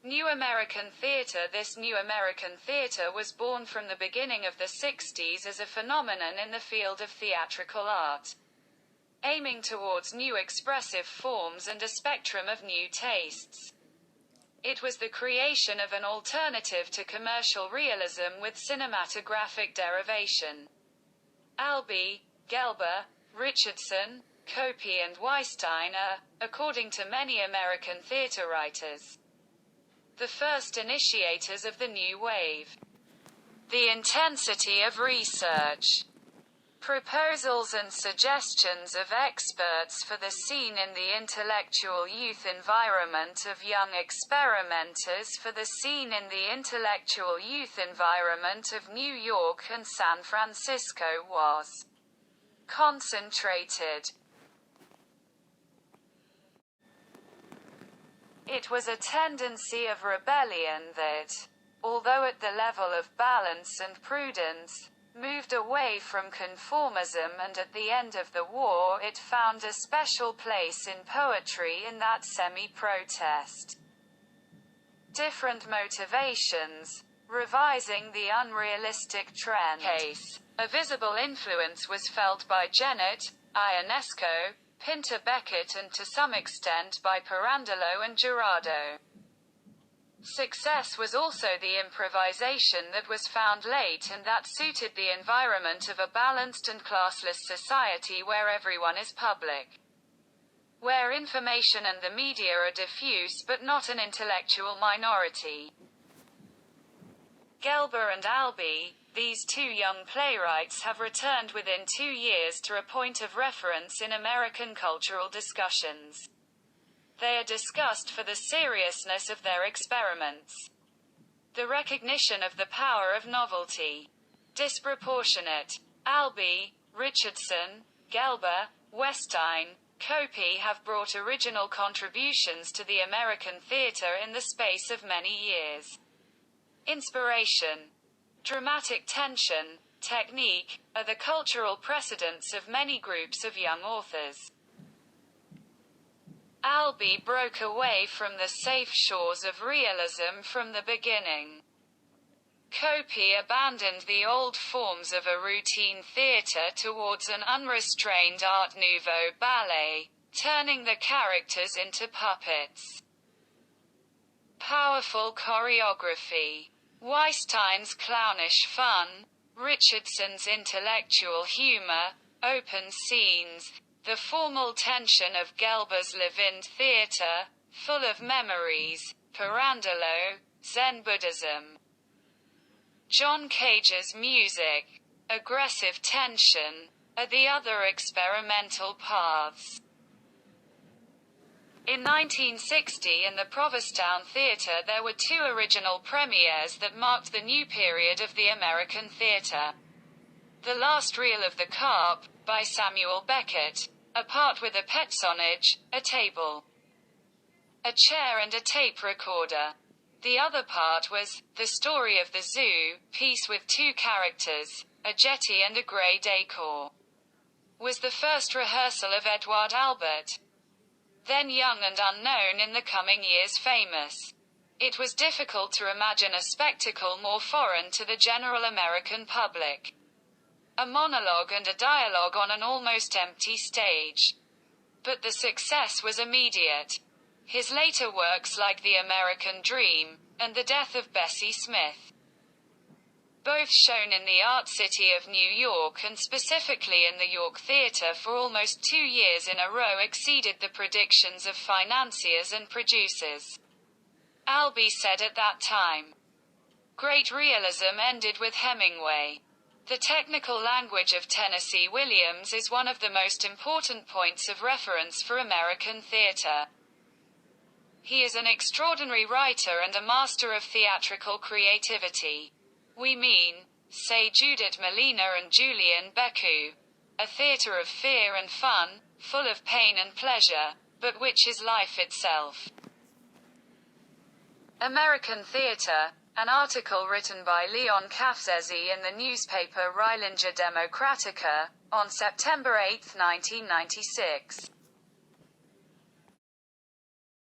New American theater. This New American theater was born from the beginning of the 60s as a phenomenon in the field of theatrical art, aiming towards new expressive forms and a spectrum of new tastes. It was the creation of an alternative to commercial realism with cinematographic derivation. Albee, Gelber, Richardson, Copey and Weinstein are, according to many American theater writers, the first initiators of the new wave. The intensity of research, proposals and suggestions of experts for the scene in the intellectual youth environment of young experimenters for the scene in the intellectual youth environment of New York and San Francisco was concentrated. It was a tendency of rebellion that, although at the level of balance and prudence, moved away from conformism, and at the end of the war it found a special place in poetry in that semi-protest. Different motivations, revising the unrealistic trend. Case. A visible influence was felt by Jennett, Ionesco, Pinter Beckett and to some extent by Pirandello and Gerardo. Success was also the improvisation that was found late and that suited the environment of a balanced and classless society where everyone is public, where information and the media are diffuse but not an intellectual minority. Gelber and Albee, these two young playwrights have returned within 2 years to a point of reference in American cultural discussions. They are discussed for the seriousness of their experiments, the recognition of the power of novelty, disproportionate. Albee, Richardson, Gelber, Weinstein, Copey have brought original contributions to the American theater in the space of many years. Inspiration, dramatic tension, technique, are the cultural precedents of many groups of young authors. Albee broke away from the safe shores of realism from the beginning. Copey abandoned the old forms of a routine theatre towards an unrestrained Art Nouveau ballet, turning the characters into puppets. Powerful choreography, Weinstein's clownish fun, Richardson's intellectual humor, open scenes, the formal tension of Gelber's live-in theater, full of memories, Pirandello, Zen Buddhism. John Cage's music, aggressive tension, are the other experimental paths. In 1960 in the Provincetown Theatre there were 2 original premieres that marked the new period of the American theatre. The Last Reel of the Carp, by Samuel Beckett, a part with a personage, a table, a chair and a tape recorder. The other part was The Story of the Zoo, piece with 2 characters, a jetty and a grey decor. Was the first rehearsal of Edward Albert, then young and unknown, in the coming years famous. It was difficult to imagine a spectacle more foreign to the general American public. A monologue and a dialogue on an almost empty stage. But the success was immediate. His later works like The American Dream, and The Death of Bessie Smith, both shown in the Art City of New York and specifically in the York Theatre for almost 2 years in a row, exceeded the predictions of financiers and producers. Albee said at that time, "Great realism ended with Hemingway. The technical language of Tennessee Williams is one of the most important points of reference for American theatre. He is an extraordinary writer and a master of theatrical creativity. We mean, say Judith Malina and Julian Beku, a theatre of fear and fun, full of pain and pleasure, but which is life itself." American Theatre, an article written by L.Qafzezi in the newspaper Rilindja Demokratike, on September 8, 1996.